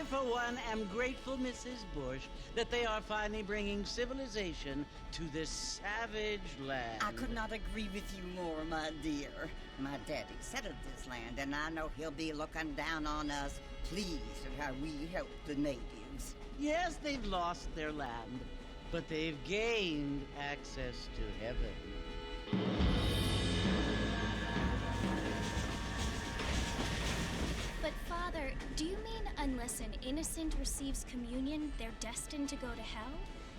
for one, am grateful, Mrs. Bush, that they are finally bringing civilization to this savage land. I could not agree with you more, my dear. My daddy settled this land, and I know he'll be looking down on us, pleased at how we help the natives. Yes, they've lost their land, but they've gained access to heaven. But Father, do you mean unless an innocent receives communion, they're destined to go to hell?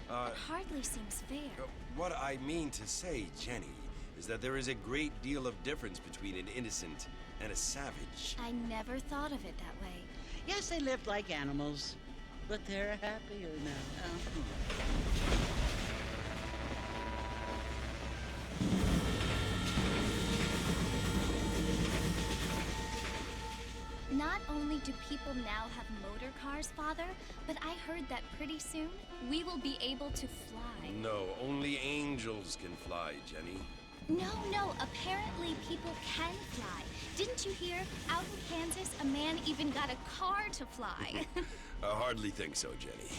That hardly seems fair. What I mean to say, Jenny, is that there is a great deal of difference between an innocent and a savage. I never thought of it that way. Yes, they lived like animals, but they're happier now. Not only do people now have motor cars, Father, but I heard that pretty soon we will be able to fly. No, only angels can fly, Jenny. No, apparently people can fly. Didn't you hear? Out in Kansas, a man even got a car to fly. I hardly think so, Jenny.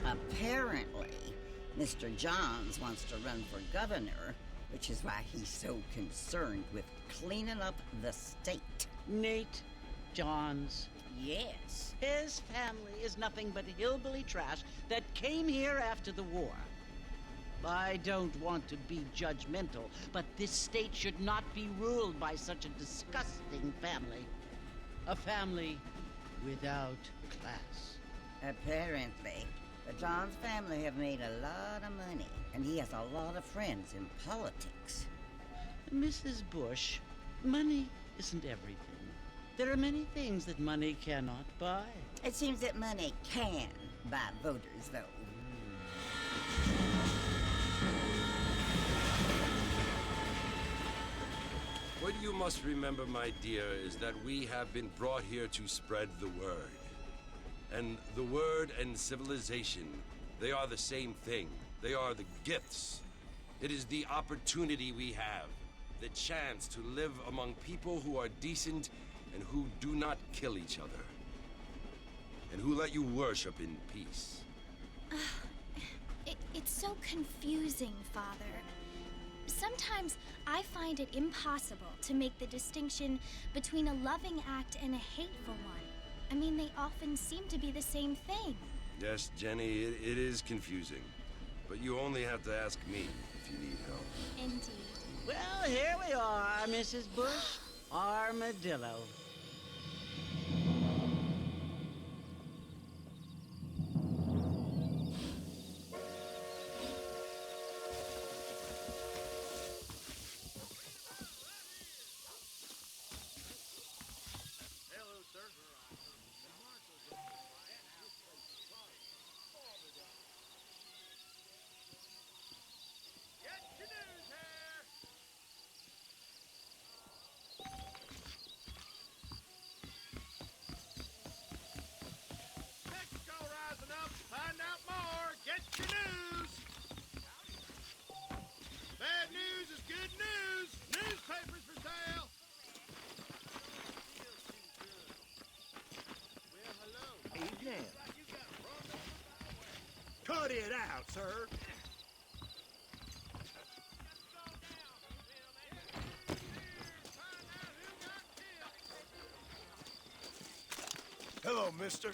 Apparently, Mr. Johns wants to run for governor, which is why he's so concerned with cleaning up the state. Nate Johns. Yes. His family is nothing but hillbilly trash that came here after the war. I don't want to be judgmental, but this state should not be ruled by such a disgusting family. A family without class. Apparently. The Johns family have made a lot of money, and he has a lot of friends in politics. Mrs. Bush, money isn't everything. There are many things that money cannot buy. It seems that money can buy voters, though. What you must remember, my dear, is that we have been brought here to spread the word. And the word and civilization, they are the same thing. They are the gifts. It is the opportunity we have, the chance to live among people who are decent and who do not kill each other, and who let you worship in peace. It's so confusing, Father. Sometimes I find it impossible to make the distinction between a loving act and a hateful one. I mean, they often seem to be the same thing. Yes, Jenny, it is confusing. But you only have to ask me if you need help. Indeed. Well, here we are, Mrs. Bush. Armadillo. Find out more. Get your news. Bad news is good news. Newspapers for sale. Well, hello. Evening. Cut it out, sir. Hello, mister.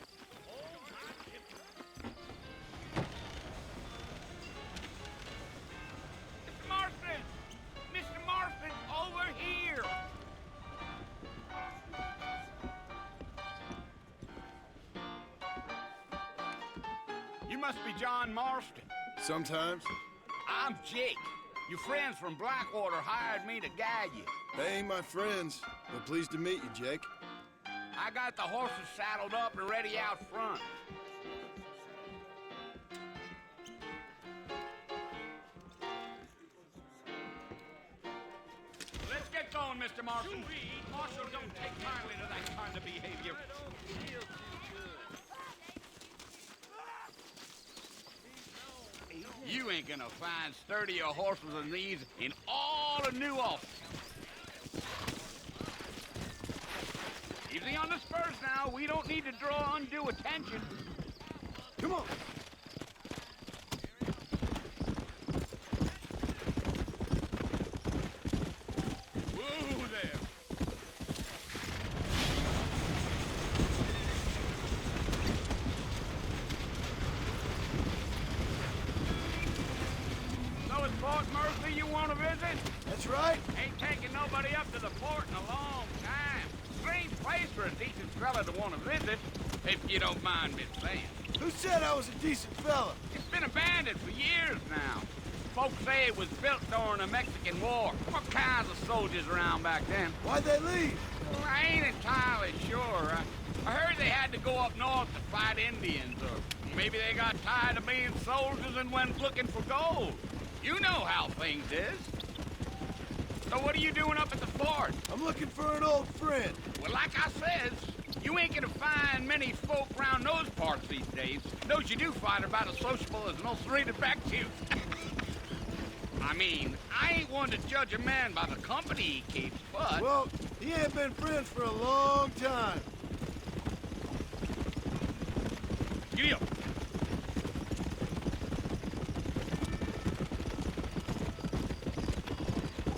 Mr. Marston, over here! You must be John Marston. Sometimes. I'm Jake. Your friends from Blackwater hired me to guide you. They ain't my friends, but pleased to meet you, Jake. I got the horses saddled up and ready out front. Let's get going, Mr. Marston. Marshal don't take kindly to that kind of behavior. You ain't gonna find sturdier horses than these in all of New Austin. Easy on the spurs now. We don't need to draw undue attention. Come on. Whoa there. So it's Fort Mercy you want to visit? That's right. Ain't taking nobody up to the fort in a long time. Strange place for a decent fella to want to visit, if you don't mind me saying. Who said I was a decent fella? It's been abandoned for years now. Folks say it was built during the Mexican War. What kinds of soldiers around back then? Why'd they leave? Well, I ain't entirely sure. I heard they had to go up north to fight Indians, or maybe they got tired of being soldiers and went looking for gold. You know how things is. So what are you doing up at the fort? I'm looking for an old friend. Well, like I says, you ain't gonna find many folk around those parts these days. Those you do find are about as sociable as an ulcerated back tooth. I mean, I ain't one to judge a man by the company he keeps, but... Well, he ain't been friends for a long time. Giddy up.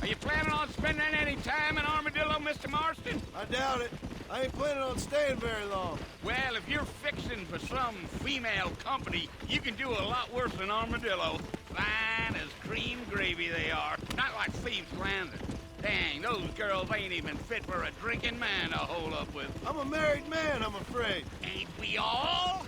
Are you planning on spending any time in Armadillo, Mr. Marston? I doubt it. I ain't planning on staying very long. Well, if you're fixing for some female company, you can do a lot worse than Armadillo. Fine as cream gravy they are. Not like Thieves Landing. Dang, those girls ain't even fit for a drinking man to hold up with. I'm a married man, I'm afraid. Ain't we all?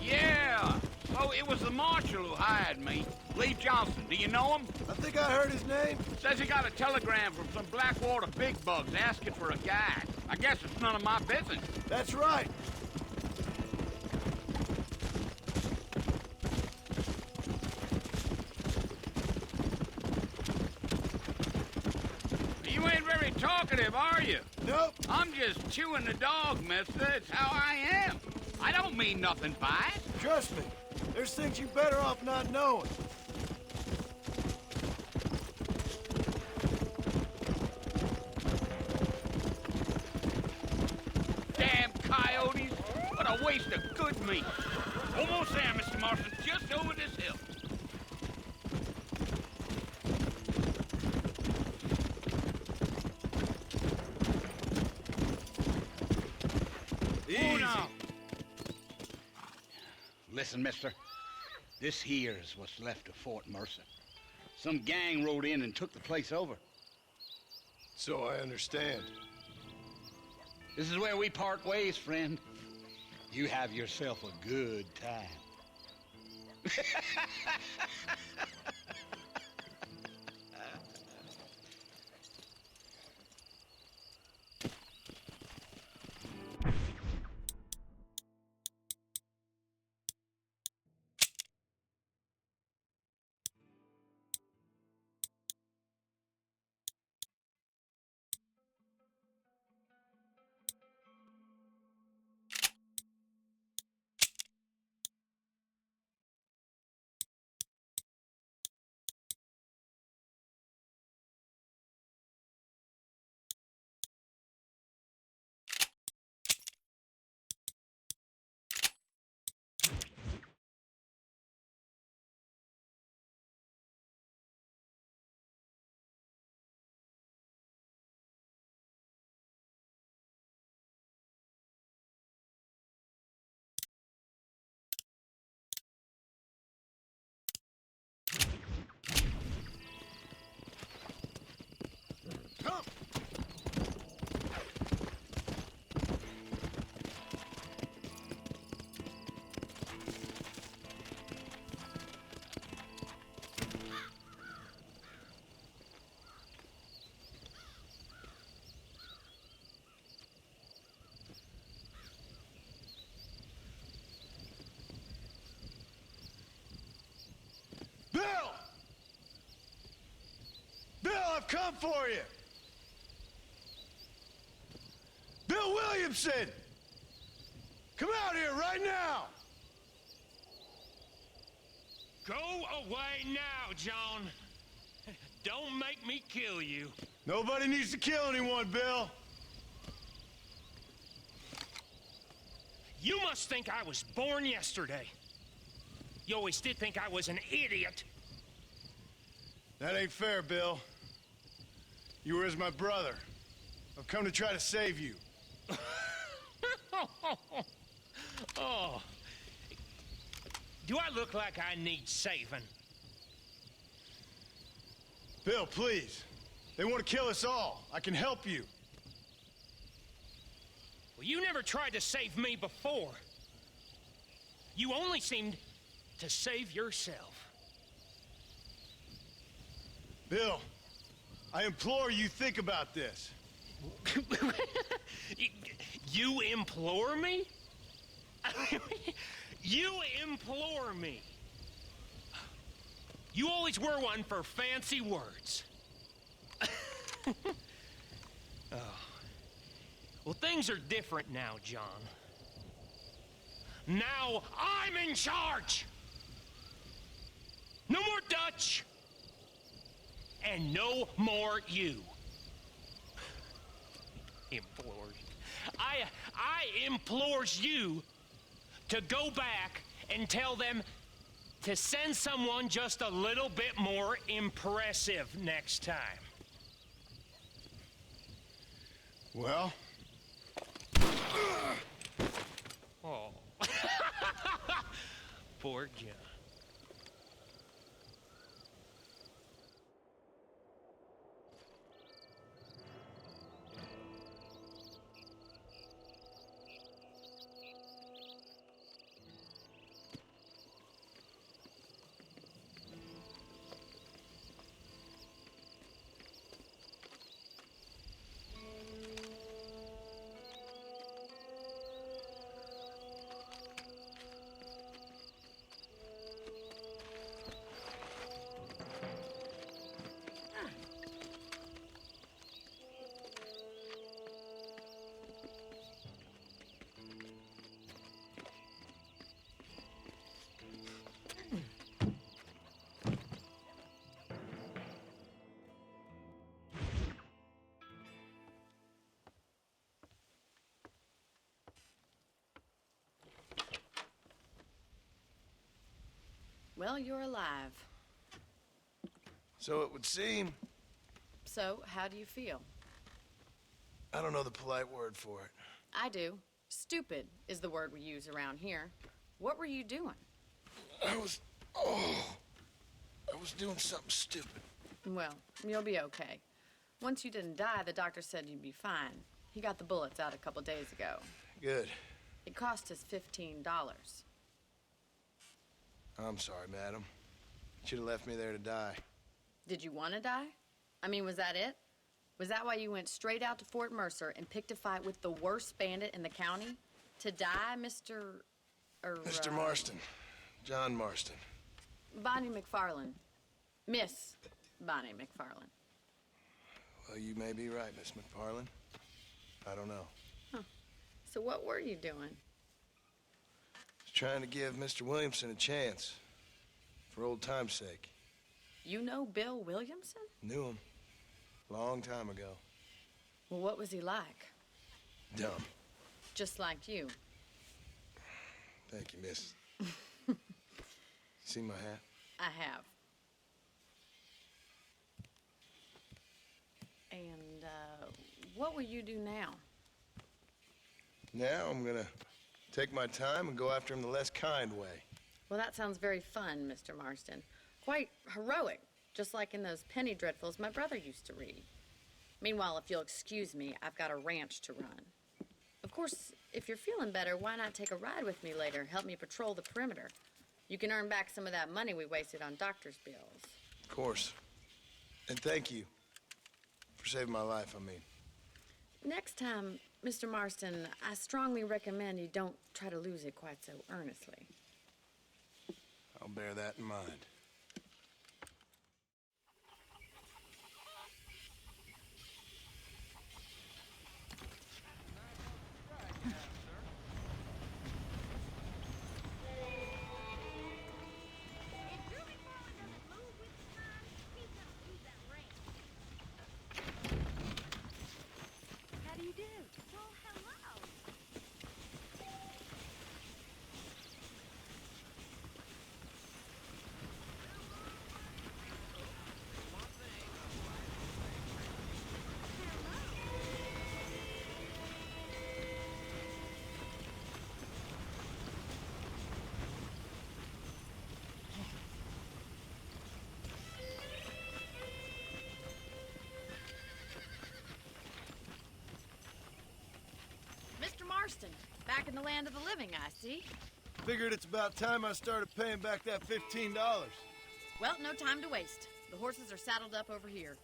Yeah, so it was the marshal who hired me. Lee Johnson, do you know him? I think I heard his name. Says he got a telegram from some Blackwater big bugs asking for a guide. I guess it's none of my business. That's right. You ain't very talkative, are you? Nope. I'm just chewing the dog, mister. It's how I am. I don't mean nothing by it. Trust me. There's things you better off not knowing. Damn coyotes. What a waste of good meat. Almost there, Mr. Marston. Just over this hill. Easy. Oh, no. Listen, mister. This here's what's left of Fort Mercer. Some gang rode in and took the place over. So I understand. This is where we part ways, friend. You have yourself a good time. Come. Bill! Bill, I've come for you! Bill Williamson! Come out here right now! Go away now, John. Don't make me kill you. Nobody needs to kill anyone, Bill. You must think I was born yesterday. You always did think I was an idiot. That ain't fair, Bill. You were as my brother. I've come to try to save you. Oh. Do I look like I need saving? Bill, please. They want to kill us all. I can help you. Well, you never tried to save me before. You only seemed to save yourself. Bill, I implore you think about this. You implore me? You implore me. You always were one for fancy words. Oh. Well, things are different now, John. Now I'm in charge. No more Dutch. And no more you. Implores. I implores you to go back and tell them to send someone just a little bit more impressive next time. Well? Oh. Poor John. Well, you're alive. So it would seem. So, how do you feel? I don't know the polite word for it. I do. Stupid is the word we use around here. What were you doing? I was doing something stupid. Well, you'll be okay. Once you didn't die, the doctor said you'd be fine. He got the bullets out a couple days ago. Good. It cost us $15. I'm sorry, madam. You should have left me there to die. Did you want to die? I mean, was that it? Was that why you went straight out to Fort Mercer and picked a fight with the worst bandit in the county? To die, Mr. Mr. Marston. John Marston. Bonnie McFarland. Miss Bonnie McFarland. Well, you may be right, Miss McFarland. I don't know. Huh. So what were you doing? Just trying to give Mr. Williamson a chance. For old time's sake. You know Bill Williamson? Knew him. Long time ago. Well, what was he like? Dumb. Just like you. Thank you, miss. See my hat? I have. And, what will you do now? Now I'm gonna take my time and go after him the less kind way. Well, that sounds very fun, Mr. Marston. Quite heroic, just like in those penny dreadfuls my brother used to read. Meanwhile, if you'll excuse me, I've got a ranch to run. Of course, if you're feeling better, why not take a ride with me later? Help me patrol the perimeter. You can earn back some of that money we wasted on doctor's bills. Of course. And thank you for saving my life, I mean. Next time, Mr. Marston, I strongly recommend you don't try to lose it quite so earnestly. I'll bear that in mind. Marston. Back in the land of the living, I see. Figured it's about time I started paying back that $15. Well, no time to waste. The horses are saddled up over here.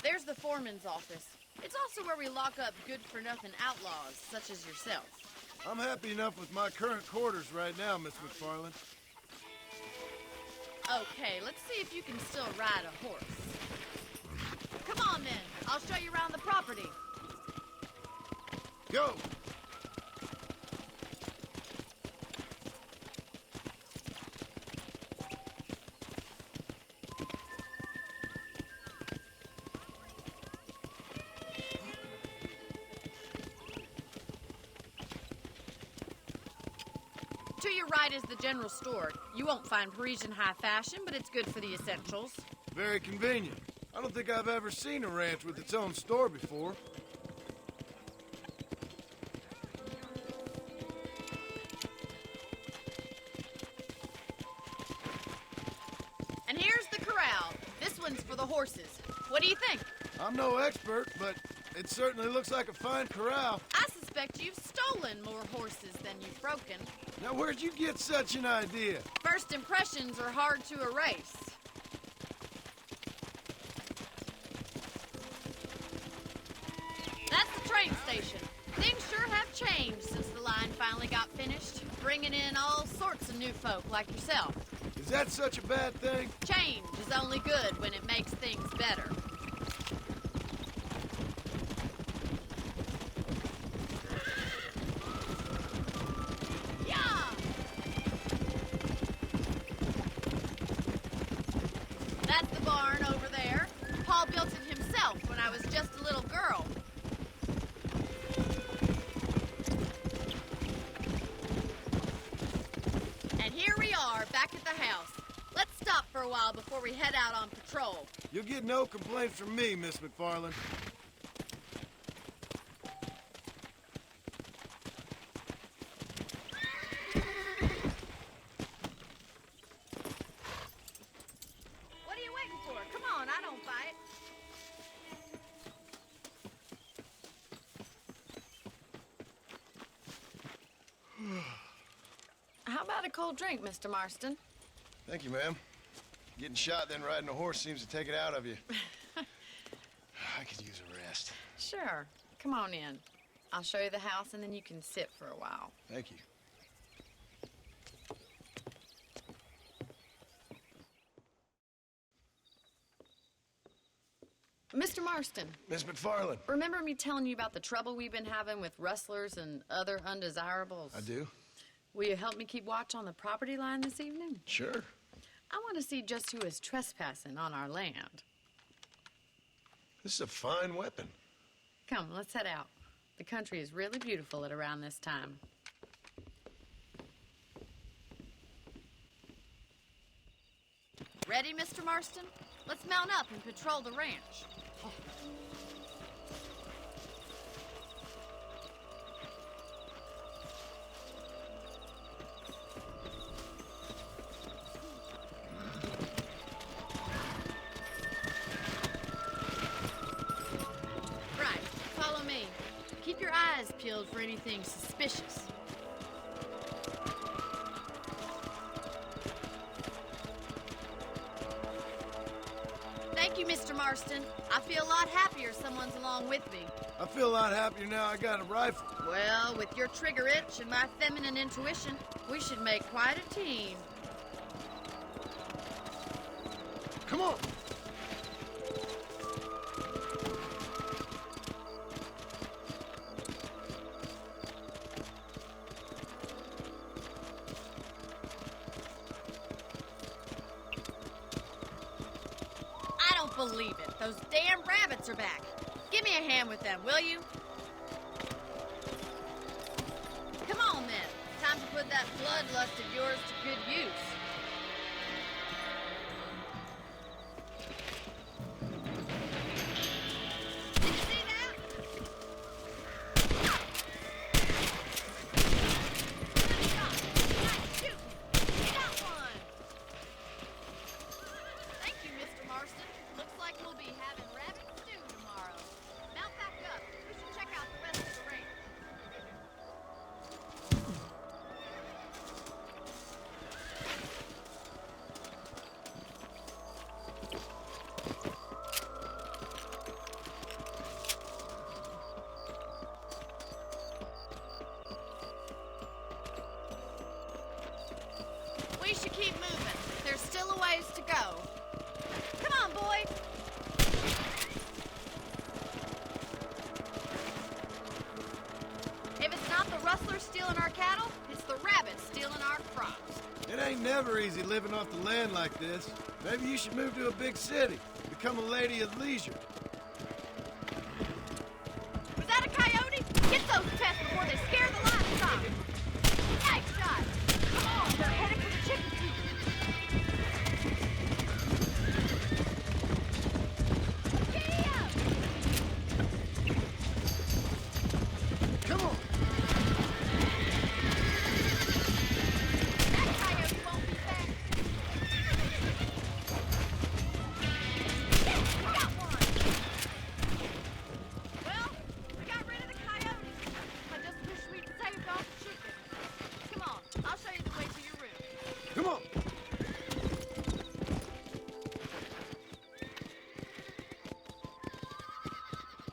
There's the foreman's office. It's also where we lock up good-for-nothing outlaws, such as yourself. I'm happy enough with my current quarters right now, Miss McFarland. Okay, let's see if you can still ride a horse. Come on, then. I'll show you around the property. Go! To your right is the general store. You won't find Parisian high fashion, but it's good for the essentials. Very convenient. I don't think I've ever seen a ranch with its own store before. And here's the corral. This one's for the horses. What do you think? I'm no expert, but it certainly looks like a fine corral. I suspect you've stolen more horses than you've broken. Now, where'd you get such an idea? First impressions are hard to erase. That's the train station. Things sure have changed since the line finally got finished, bringing in all sorts of new folk like yourself. Is that such a bad thing? Change is only good when it makes things better. That's the barn over there. Paul built it himself when I was just a little girl. And here we are, back at the house. Let's stop for a while before we head out on patrol. You'll get no complaints from me, Miss McFarland. What are you waiting for? Come on, I don't fight. How about a cold drink, Mr. Marston? Thank you, ma'am. Getting shot, then riding a horse seems to take it out of you. I could use a rest. Sure. Come on in. I'll show you the house, and then you can sit for a while. Thank you. Mr. Marston, Miss McFarland. remember me telling you about the trouble we've been having with rustlers and other undesirables? I do? Will you help me keep watch on the property line this evening? Sure. I want to see just who is trespassing on our land. This is a fine weapon. Come, let's head out. The country is really beautiful at around this time. Ready, Mr. Marston? Let's mount up and patrol the ranch. Right, follow me. Keep your eyes peeled for anything suspicious. Thank you, Mr. Marston. I feel a lot happier someone's along with me. I feel a lot happier now I got a rifle. Well, with your trigger itch and my feminine intuition, we should make quite a team. Come on. I don't believe it. Those damn rabbits are back. Give me a hand with them, will you? Come on, then. Time to put that bloodlust of yours to good use. rustlers stealing our cattle, it's the rabbits stealing our crops. It ain't never easy living off the land like this. Maybe you should move to a big city. Become a lady of leisure. Was that a coyote? Get those pests before they scare the livestock. Nice shot. Come on, they're headed for the chicken coop. Giddy up! Come on. That coyote won't be back. Yes, we got one. Well, we got rid of the coyotes. I just wish we'd saved all the chicken. Come on, I'll show you the way to your room. Come on.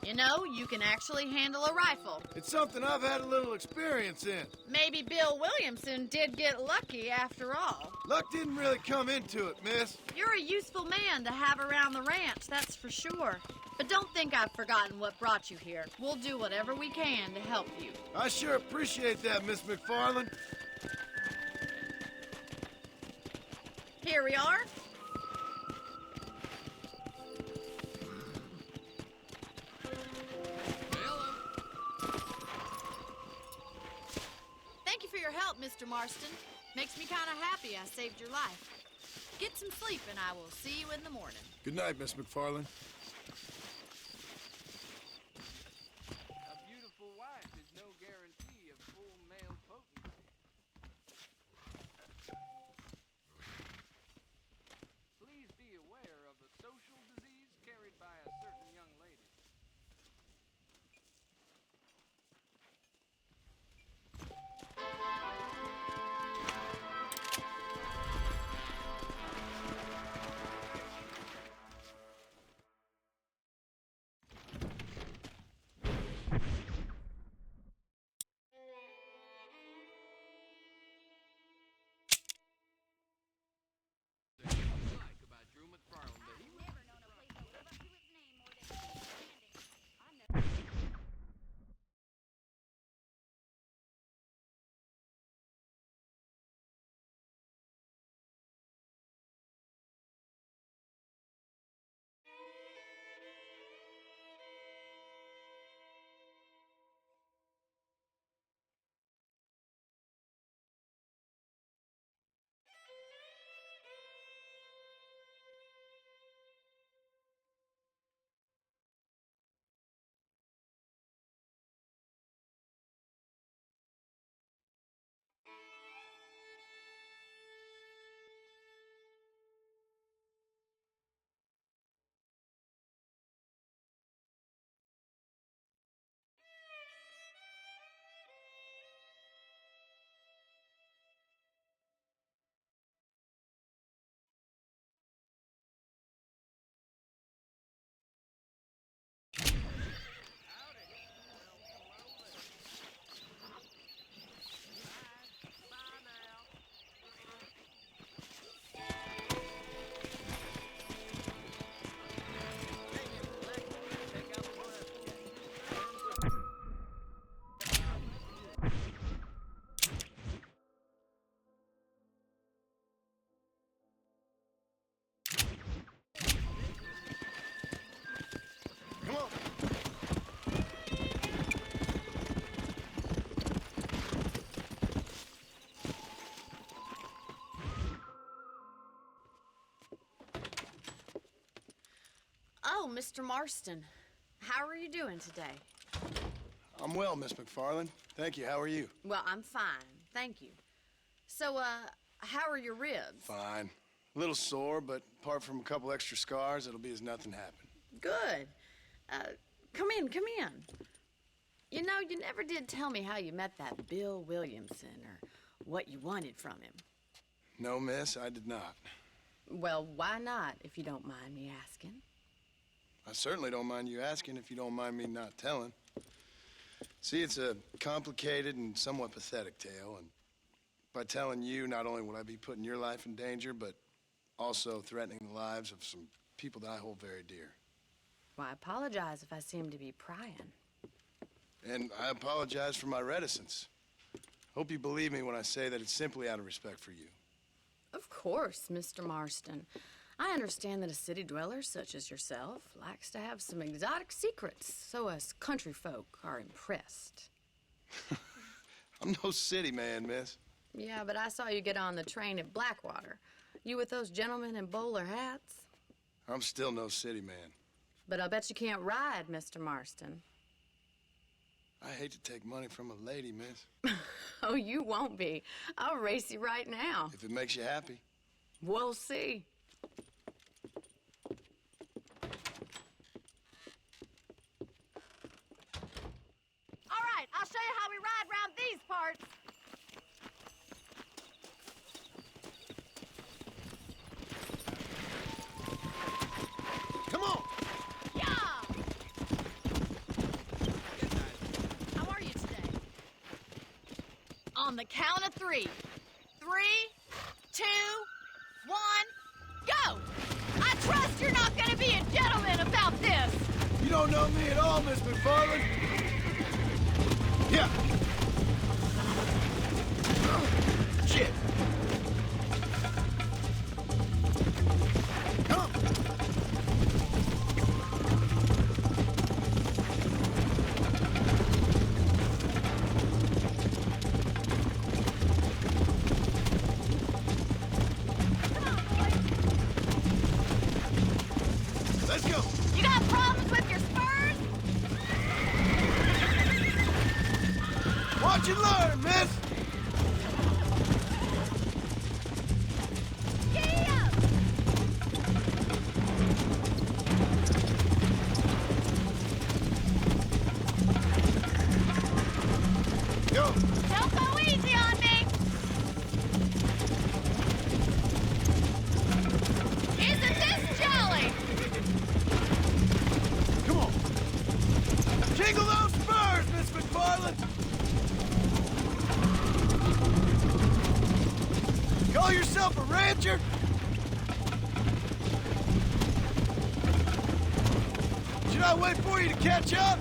You know, you can actually handle a rifle. It's something I've had a little experience in. Maybe Bill Williamson did get lucky after all. Luck didn't really come into it, miss. You're a useful man to have around the ranch, that's for sure. But don't think I've forgotten what brought you here. We'll do whatever we can to help you. I sure appreciate that, Miss McFarland. Here we are. Thank you for your help, Mr. Marston. Makes me kind of happy I saved your life. Get some sleep and I will see you in the morning. Good night, Miss McFarland. A beautiful wife is no guarantee of full male potency. Please be aware of a social disease carried by a certain young lady. Oh, Mr. Marston, how are you doing today? I'm well, Miss McFarland. Thank you. How are you? Well, I'm fine, thank you. So, how are your ribs? Fine. A little sore, but apart from a couple extra scars, it'll be as nothing happened. Good. Come in, come in. You know, you never did tell me how you met that Bill Williamson or what you wanted from him. No, miss, I did not. Well, why not, if you don't mind me asking? I certainly don't mind you asking if you don't mind me not telling. See, it's a complicated and somewhat pathetic tale, and by telling you, not only would I be putting your life in danger, but also threatening the lives of some people that I hold very dear. Well, I apologize if I seem to be prying. And I apologize for my reticence. Hope you believe me when I say that it's simply out of respect for you. Of course, Mr. Marston. I understand that a city dweller such as yourself likes to have some exotic secrets, so us country folk are impressed. I'm no city man, miss. Yeah, but I saw you get on the train at Blackwater. You with those gentlemen in bowler hats? I'm still no city man. But I'll bet you can't ride, Mr. Marston. I hate to take money from a lady, miss. Oh, you won't be. I'll race you right now. If it makes you happy. We'll see. All right, I'll show you how we ride around these parts. Come on! Yeah! How are you today? On the count of 3. 3, 2, 1, go! I trust you're not gonna be a gentleman about this. You don't know me at all, Miss McFarland. Yeah. Shit. Come. Let's go. You got problems with your spurs? Watch and learn, miss. Giddy up! Go. Don't go easy on me! Isn't this jolly? Come on. Jingle those spurs, Miss McFarland. Call yourself a rancher? Should I wait for you to catch up?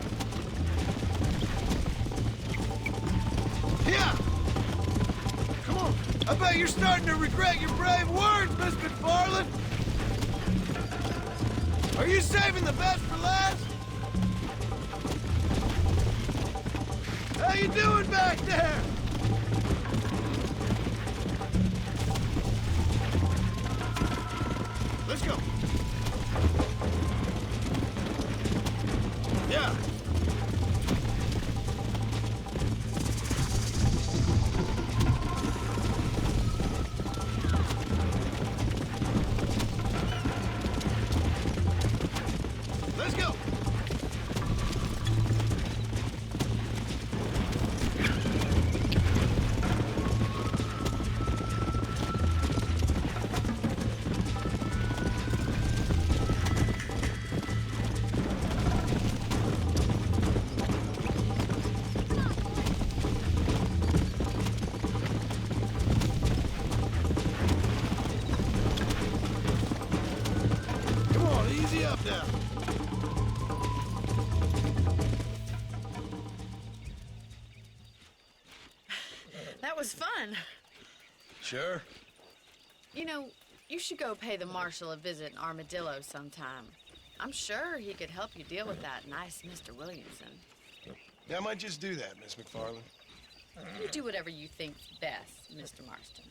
Yeah. Come on. I bet you're starting to regret your brave words, Miss McFarland. Are you saving the best for last? How you doing back there? Let's go. Yeah. Let's go. Come on, easy up now. That was fun. Sure. You know, you should go pay the marshal a visit in Armadillo sometime. I'm sure he could help you deal with that nice Mr. Williamson. Yeah, I might just do that, Miss McFarland. You do whatever you think's best, Mr. Marston.